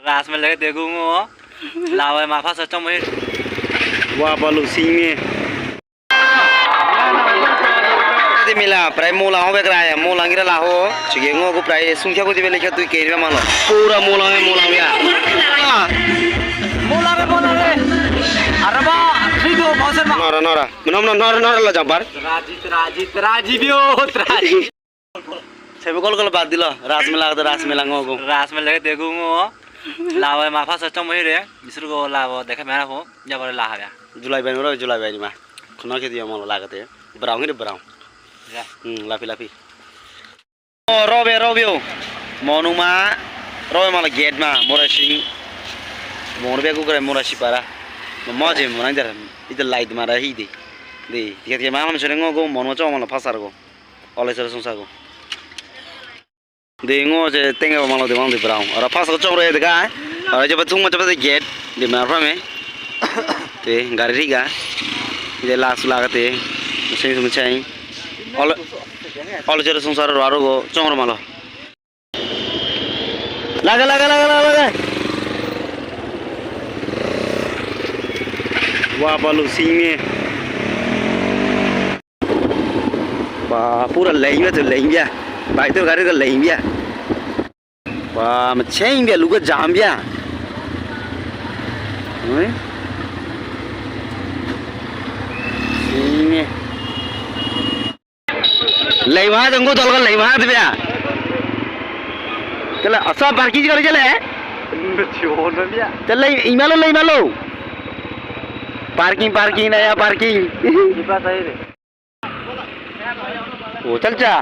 रास में लगे देखूंगा लावे माफा सच्चा में wah balu singe di mila prai mula ho bekra ya mula ngira la ho chige ngo ko prai sungkha ko di bele kha tu ke re malo pura mula ya मोला रे अरे बा ठीक हो मौसम nora nora la jambar राजी बियो राजी sebe kol bad dilo ras mela ngo go रास में लगे देखूंगा लावे माफा सच्चा में रे बिसर को लावो देखे मेरा हो जब ला है julai bai ma khona ke dia malo lagate brown ni brown lapi oh robe monuma robe mala gate ma morashi be ko kare morashi para maje mona dar ida light mara hi de dia ma sore ngo go mono cho mala phasar go ole sore sonsa go de ngo je tenga malo de mang de brown ora phasar cho re de ga ora je batung ma de gate de ma fra me te gari riga de las lagate mesin sumchai ole jere sonsar aro go chongro malo laga wah balu singe wah pura lain bai to gari ka lain bia wah ma chain bia luga jam bia lei ma dong ko tol ka lei ma de bia tela asa parking kare chale छोड़ दिया tel lei malo parking na ya parking कितना सही रे oh chal cha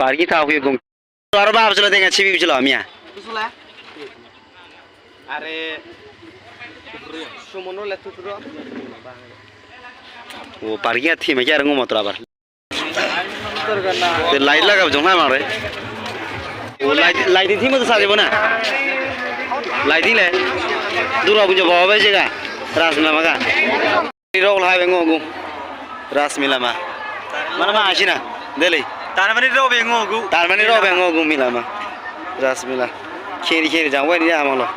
parking tha hui gong aro ba chalo denga chibi chalo amia अरे sumono le tu oh parking thi me kya rango matra bar te light laga jong na mare oh light thi mo sa jebo na light thi le dura bu jo ba ba je ga rasmila ma ga rol hai bengo gu rasmila ma mana ma asina dele तारमनी रो बेंगो गु mila ma rasmila kheri jang wai ni amalo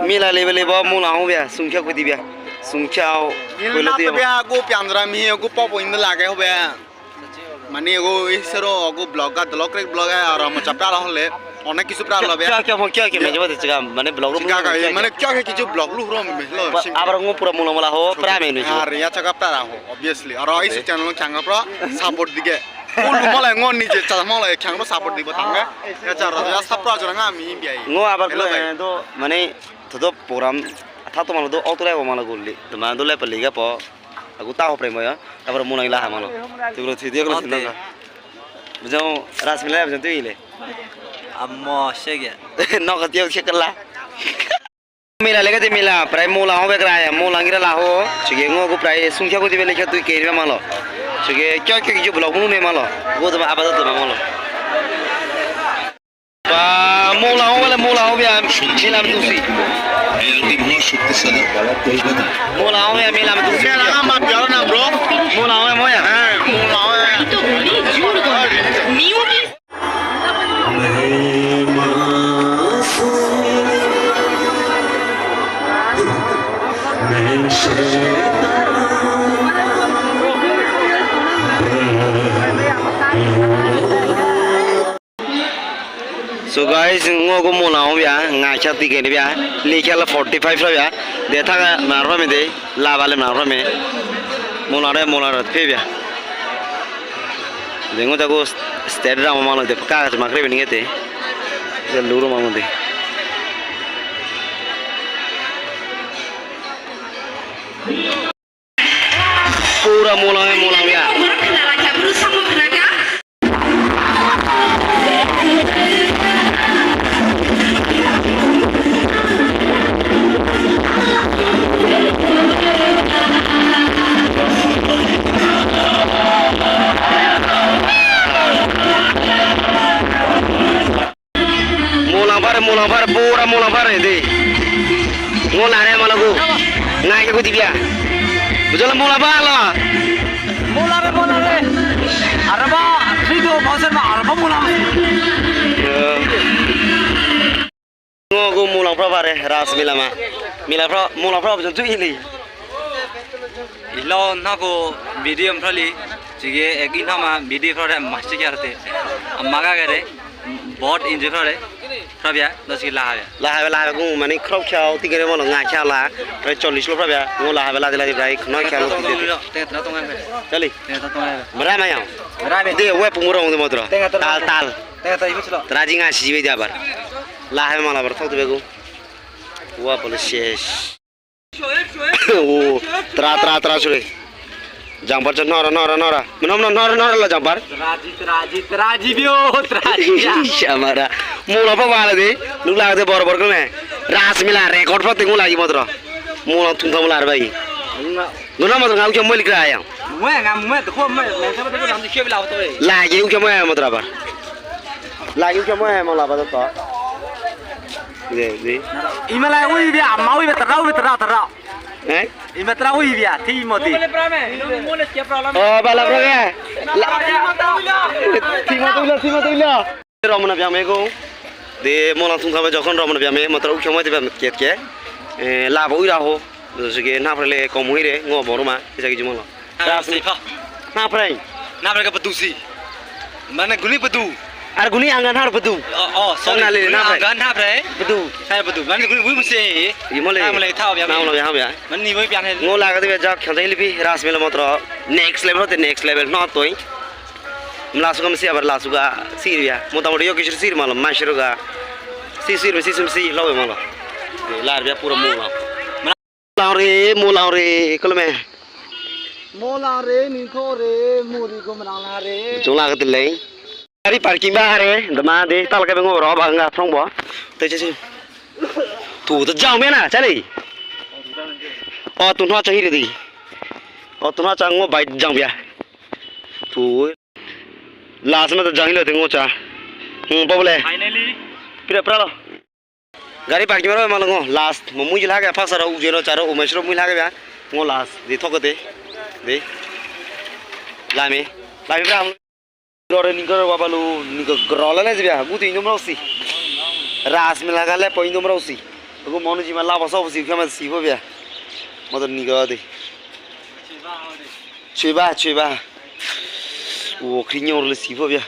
mila le ba mula ho bia sungkha ko di bia sungkha ko le dia bia go pyandra mi go pop in la ga ho bia mane go isero go blog ga blog ar mo chapta la hole onek kisu pra la bia kya me jaba de chiga mane blog ru mane kya kisu blog lu ro me lo abar ngo pura mula ho pra me nu ar ya chaka pra ho obviously ar is channel changa pra support dige ulu mala ngon ni je cha mala khang support dibo tanga ya cha ro ya sapra jora nga mi bia ngo abar do mane todo program tha to malo do auto le malo golli to man do le pali ga po aku ta ho pre mo ya abar mo nai la ha malo to gro thi dia gro sin da bujau rasmila bujau tu ile अम्मो शेगे no ka tiyo chekala mila lega de mila prai mola ho bekra ya mola ngira la ho chige ngo ko prai sungkha ko di bele kha tu ke re malo chige kya ki blog nu ne malo go to abada to malo ba mola ho bia mila tu si mola ho ya mila tu si na ma pyar na bro mola ho mo ya mola ho तो बड़ी जोर कर new so guys ngo ko mola ho bia nga cha ti ke bia le khala 45 ra bia de tha ga ma ro me de la ba le ma ro me mola ra phe bia de ngo ta ko state ra ma lo de ka ga ma kre be ni te de lu ro ma mo de pura mola bia mulang par pura mulang par ini ngolare malah ku ngai ke ku dia betul mulang par lah 몰라래 알아봐 video 방송 막 알아봐 몰라 ngoku mulang par pare ras milama mulang par betul tu ini 일로 나고 미디엄 프라리 지게 에긴 하마 미디 프라레 마치 게르테 엄마가 그래 bot inje 프라레 프라비아 너시 라하야 la ku mani krop khao ti ke mo ngai khao la re 40 lo prabya ngo la la de dai khno khao lo ti tenga tonga me chali tenga tonga mara ma yao rabe de we pumurong de modro tal tenga tai buchlo traji nga si be jabar la ha mala bar thok de ku wa bol shesh o tra sure jambar ch nora menom nora la jambar teraji bio teraji shamara mula pa wala de lu la de bor ko me ras mila record pa tingu lagi modro mula thung thong lar bai ngona modro ngau ke molik ra yang mwe ngam mwe to khom mwe me sa ba to khebe la to la ge ke mo modro bar la ge ke mo la ba to de imala ui bia mau be tara eh imetra ui bia thi moti oh bala bro ke thima tuila ramana byame ko de mola thung thama jokhon ramana byame matra u khomai de ket ke la bo ira ho jige na prele komui re ngo boruma isa ki jumola na prei na pre ka patusi mana guli patu ar guni angan har bedu oh song na le na pre gan na pre bedu hai patu mana guli wi muse imole amle thao bia na lo ya bia man ni wi pian he ngo la ga de ja khandai lipi ras mela matra next level no toy mlasu kam si abar lasu ga siria motamoti yo kishir sir malam mashiro ga sisir si lo mala lar bia pura mulang re kolme mola re ni tho re muri ko manang la re jong la ga de lei ari parking ba re dama de tal ka ngo ro ba nga phong bo te che tu to jang me na chali o tu no cha hi de di o tu no cha ngo bai jang bia tu last में तो जाही लेते हैं गोचा बबले finally फिर lo गाड़ी parking में मालूम last मुझे लगा फास्ट रहा उजेरो चारो उमेशरो मुझे लगा बया ngo लास्ट दे थोकते दे लामे ब्रा रो निको बाबालु निको ग्रोला ने जिया गुती नुम रोसी रास में लगा ले पोइन नुम रोसी को मनुजी में लाबा सब सी खमा सी हो बया मदन निको दे छिबा ओ खिन्योर ले सी हो बया